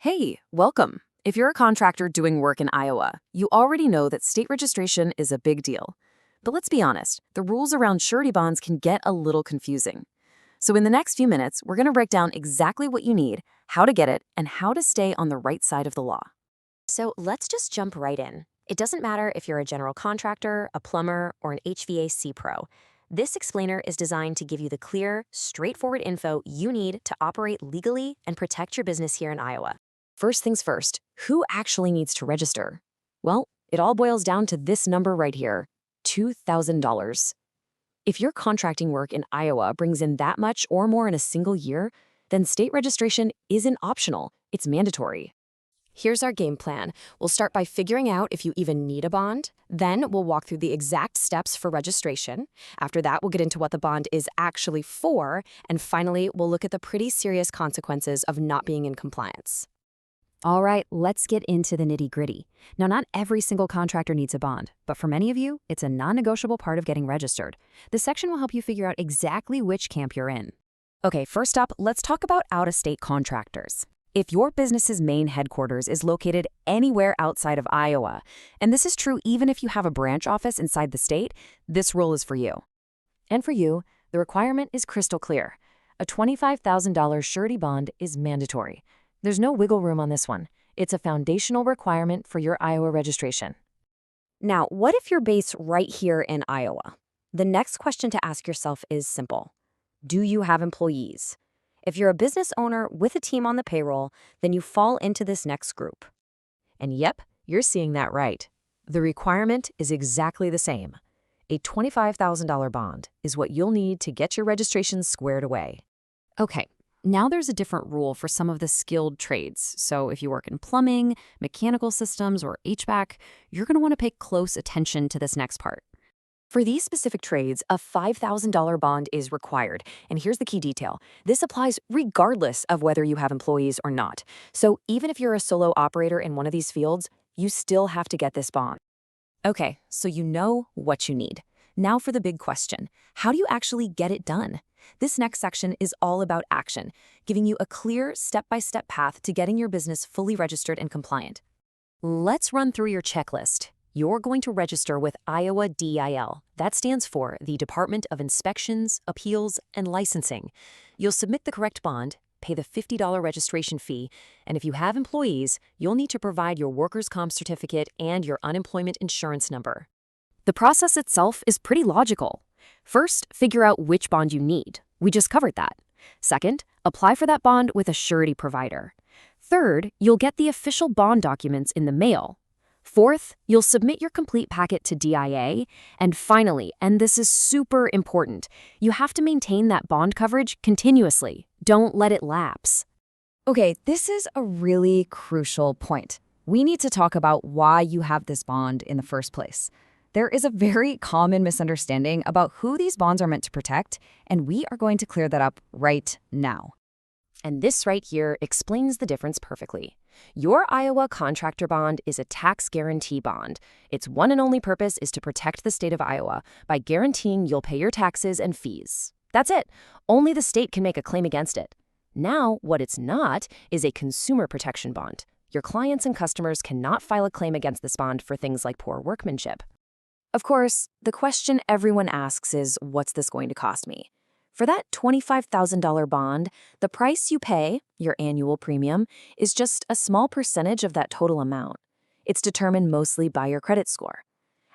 Hey, welcome. If you're a contractor doing work in Iowa, you already know that state registration is a big deal. But let's be honest, the rules around surety bonds can get a little confusing. So in the next few minutes, we're going to break down exactly what you need, how to get it, and how to stay on the right side of the law. So let's just jump right in. It doesn't matter if you're a general contractor, a plumber, or an HVAC pro. This explainer is designed to give you the clear, straightforward info you need to operate legally and protect your business here in Iowa. First things first, who actually needs to register? Well, it all boils down to this number right here, $2,000. If your contracting work in Iowa brings in that much or more in a single year, then state registration isn't optional, it's mandatory. Here's our game plan. We'll start by figuring out if you even need a bond. Then we'll walk through the exact steps for registration. After that, we'll get into what the bond is actually for. And finally, we'll look at the pretty serious consequences of not being in compliance. All right, let's get into the nitty-gritty. Now, not every single contractor needs a bond, but for many of you, it's a non-negotiable part of getting registered. This section will help you figure out exactly which camp you're in. Okay, first up, let's talk about out-of-state contractors. If your business's main headquarters is located anywhere outside of Iowa, and this is true even if you have a branch office inside the state, this rule is for you. And for you, the requirement is crystal clear. A $25,000 surety bond is mandatory. There's no wiggle room on this one. It's a foundational requirement for your Iowa registration. Now, what if you're based right here in Iowa? The next question to ask yourself is simple. Do you have employees? If you're a business owner with a team on the payroll, then you fall into this next group. And yep, you're seeing that right. The requirement is exactly the same. A $25,000 bond is what you'll need to get your registration squared away. Okay, now there's a different rule for some of the skilled trades. So if you work in plumbing, mechanical systems, or HVAC, you're going to want to pay close attention to this next part. For these specific trades, a $5,000 bond is required. And here's the key detail. This applies regardless of whether you have employees or not. So even if you're a solo operator in one of these fields, you still have to get this bond. Okay, so you know what you need. Now for the big question. How do you actually get it done? This next section is all about action, giving you a clear step-by-step path to getting your business fully registered and compliant. Let's run through your checklist. You're going to register with Iowa DIL. That stands for the Department of Inspections, Appeals, and Licensing. You'll submit the correct bond, pay the $50 registration fee, and if you have employees, you'll need to provide your workers' comp certificate and your unemployment insurance number. The process itself is pretty logical. First, figure out which bond you need. We just covered that. Second, apply for that bond with a surety provider. Third, you'll get the official bond documents in the mail. Fourth, you'll submit your complete packet to DIA. And finally, and this is super important, you have to maintain that bond coverage continuously. Don't let it lapse. Okay, this is a really crucial point. We need to talk about why you have this bond in the first place. There is a very common misunderstanding about who these bonds are meant to protect, and we are going to clear that up right now. And this right here explains the difference perfectly. Your Iowa contractor bond is a tax guarantee bond. Its one and only purpose is to protect the state of Iowa by guaranteeing you'll pay your taxes and fees. That's it. Only the state can make a claim against it. Now, what it's not is a consumer protection bond. Your clients and customers cannot file a claim against this bond for things like poor workmanship. Of course, the question everyone asks is, what's this going to cost me? For that $25,000 bond, the price you pay, your annual premium, is just a small percentage of that total amount. It's determined mostly by your credit score.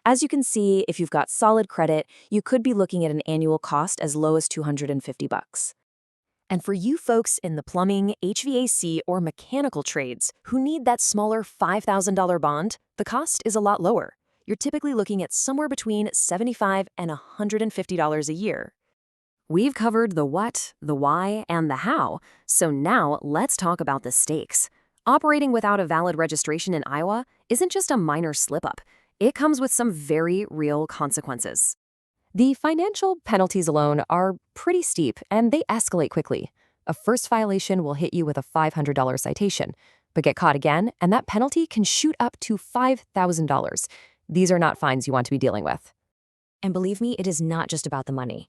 As you can see, if you've got solid credit, you could be looking at an annual cost as low as $250. And for you folks in the plumbing, HVAC, or mechanical trades who need that smaller $5,000 bond, the cost is a lot lower. You're typically looking at somewhere between $75 and $150 a year. We've covered the what, the why, and the how, so now let's talk about the stakes. Operating without a valid registration in Iowa isn't just a minor slip-up. It comes with some very real consequences. The financial penalties alone are pretty steep, and they escalate quickly. A first violation will hit you with a $500 citation, but get caught again, and that penalty can shoot up to $5,000. These are not fines you want to be dealing with. And believe me, it is not just about the money.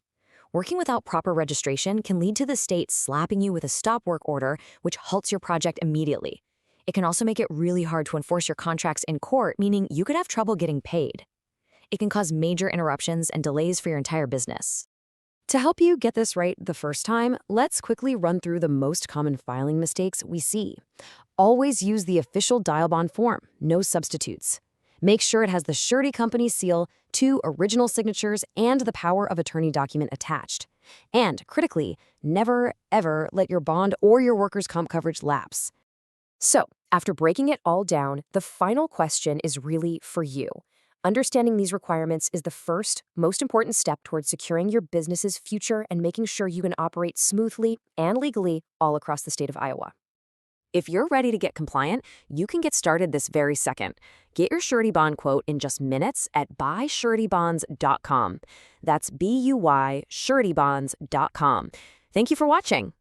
Working without proper registration can lead to the state slapping you with a stop work order, which halts your project immediately. It can also make it really hard to enforce your contracts in court, meaning you could have trouble getting paid. It can cause major interruptions and delays for your entire business. To help you get this right the first time, let's quickly run through the most common filing mistakes we see. Always use the official dial bond form, no substitutes. Make sure it has the surety company seal, 2 original signatures, and the power of attorney document attached. And critically, never, ever let your bond or your workers' comp coverage lapse. So, after breaking it all down, the final question is really for you. Understanding these requirements is the first, most important step towards securing your business's future and making sure you can operate smoothly and legally all across the state of Iowa. If you're ready to get compliant, you can get started this very second. Get your surety bond quote in just minutes at buysuretybonds.com. That's BUY suretybonds.com. Thank you for watching.